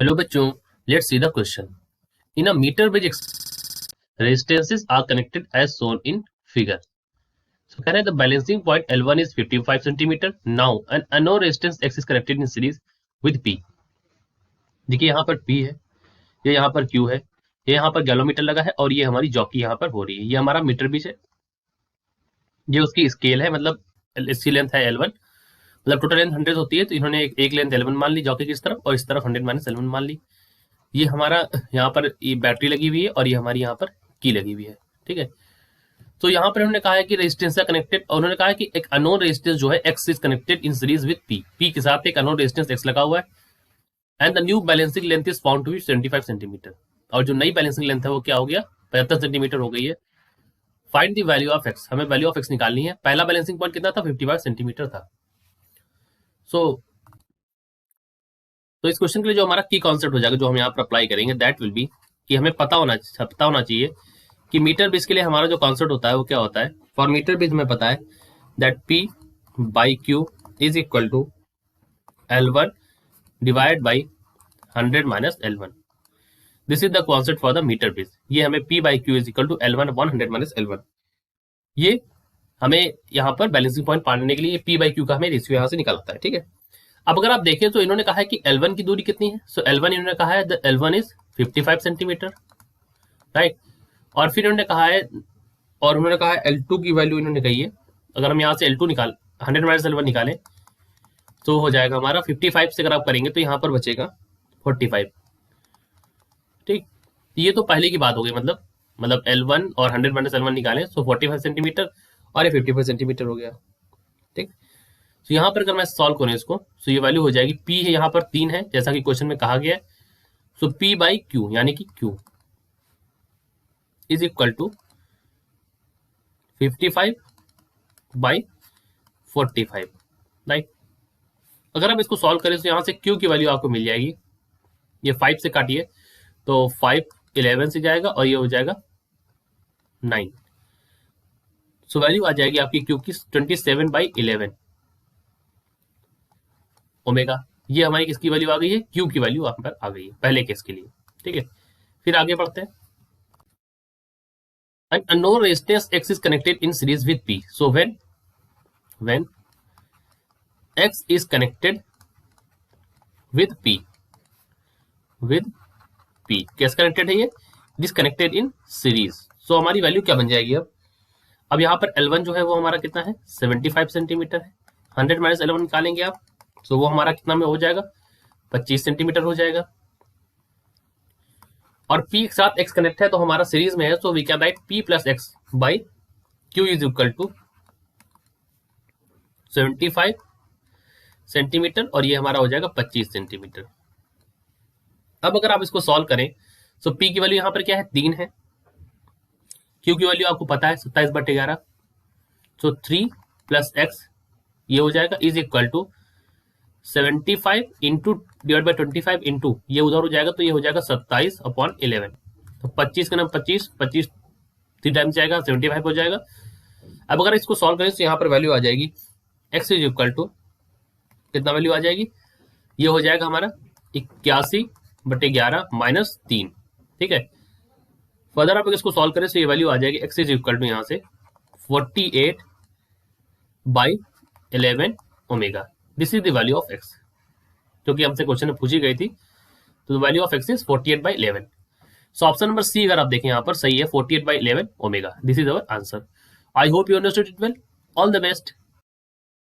Hello बच्चों, let's see the question. In a meter bridge, resistances are connected as shown in figure. So can I the balancing point L1 is 55 centimeter. Now an unknown resistance X is connected in series with P. देखिए यहाँ पर P है, ये यहाँ पर Q है, ये यहाँ पर गैलोमीटर लगा है और ये हमारी जॉकी यहाँ पर हो रही है। ये हमारा मीटर ब्रिज है, ये उसकी स्केल है, मतलब इसकी लेंथ है L1, मतलब टोटल लेंथ 100 होती है, तो इन्होंने एक लेंथ L1 मान ली जॉकी की इस तरफ और इस तरफ 100 माइनस L1 मान ली। ये हमारा यहाँ पर ये बैटरी लगी हुई है और ये हमारी यहाँ पर की लगी हुई है, ठीक है। तो यहाँ पर उन्होंने कहा है कि रेजिस्टेंस है कनेक्टेड, और उन्होंने कहा है कि एक अननोन रेजिस्टेंस जो है X is connected in series with P के साथ एक अननोन रेजिस्टेंस एक्स लगा हुआ है, and the new balancing length is found to be 75 centimetre, और जो नई बैलेंसिंग लेंथ है वो क्या हो गया, 75 सेंटीमीटर हो गई है। Find the value of x, हमें वैल्यू ऑफ एक्स निकालनी है। पहला बैलेंसिंग पॉइंट कितना था, 55 सेंटीमीटर था। तो इस क्वेश्चन के लिए जो हमारा की कॉन्सेप्ट हो जाएगा, जो हम यहाँ पर अप्लाई करेंगे, दैट विल बी कि हमें पता होना चाहिए कि मीटर ब्रिज के लिए हमारा जो कॉन्सेप्ट होता है वो क्या होता है। फॉर मीटर ब्रिज में पता है that P by Q is equal to L1 divide by 100 minus L1। This is the concept for the metre bridge. ये हमें P by Q is equal to L1 upon 100 minus L1, ये हमें यहाँ पर balancing point पाने के लिए P by Q का हमें रेशियो यहाँ से निकालता है, ठीक है। अब अगर आप देखें तो इन्होंने कहा है कि L1 की दूरी कितनी है, सो L1 इन्होंने कहा है L1 इज 55 सेंटीमीटर, राइट। और फिर इन्होंने कहा है L2 की वैल्यू इन्होंने कही है, अगर हम यहाँ से L2 निकाल 100 माइनस L1 निकालें तो हो जाएगा हमारा 55 से अगर आप करेंगे तो यहाँ पर बचेगा 45, ठीक। ये तो पहले की बात हो गई, मतलब L1 और 100 माइनस L1 निकालें तो 45 सेंटीमीटर और ये 55 सेंटीमीटर हो गया, ठीक। तो यहाँ पर अगर मैं सॉल्व करूँ इसको तो ये वैल्यू हो जाएगी, P है यहाँ पर 3 है जैसा कि क्वेश्चन में कहा गया है, सो P बाई Q यानी कि Q is equal to 55 by 45, right. अगर आप इसको सॉल्व करें तो यहाँ से Q की वैल्यू आपको मिल जाएगी, ये 5 से काटिए तो 5 11 से जाएगा और ये हो जाएगा 9, सो वैल्यू आ जाएगी आपकी Q की 27 बाई 11 ओमेगा। ये हमारी किसकी वैल्यू आ गई है, Q की वैल्यू यहाँ पर आ गई है पहले केस के लिए, ठीक है। फिर आगे बढ़ते हैं। An unknown resistance X is connected in series with P. So when X is connected with P कैसे कनेक्टेड है ये, it is connected in series. So हमारी वैल्यू क्या बन जाएगी अब यहाँ पर L1 जो है वो हमारा कितना है, 75 सेंटीमीटर है। 100 माइनस L1 निकालेंगे आप, तो वो हमारा कितना में हो जाएगा, 25 सेंटीमीटर हो जाएगा। और P के साथ X कनेक्ट है तो हमारा सीरीज में है, so we can write P plus X by Q is equal to 75 centimetre और ये हमारा हो जाएगा 25 सेंटीमीटर। अब अगर आप इसको सॉल्व करें तो P की वैल्यू यहाँ पर क्या है, 3 है। Q की वैल्यू आपको पता है 27/11, सो 3 प्लस X ये हो जाएगा is equal to 75 into divide by 25 into ये उधर हो जाएगा तो ये हो जाएगा 27/11, तो 25 का नाम 25 3 टाइम्स जाएगा 75 हो जाएगा। अब अगर इसको सॉल्व करें तो यहाँ पर वैल्यू आ जाएगी x इज इक्वल टू कितना वैल्यू आ जाएगी, ये हो जाएगा हमारा 81/11 माइनस 3, ठीक है। फर्दर आप इसको सॉल्व करें तो ये वैल्यू आ जाएगी x इज इक्वल टू यहाँ से 48/11 omega. This is the value of x, जो कि हमसे क्वेश्चन में पूछी गई थी। तो value of x is 48/11। So option number C अगर आप देखें यहाँ पर सही है, 48/11 omega. This is our answer. I hope you understood it well. All the best.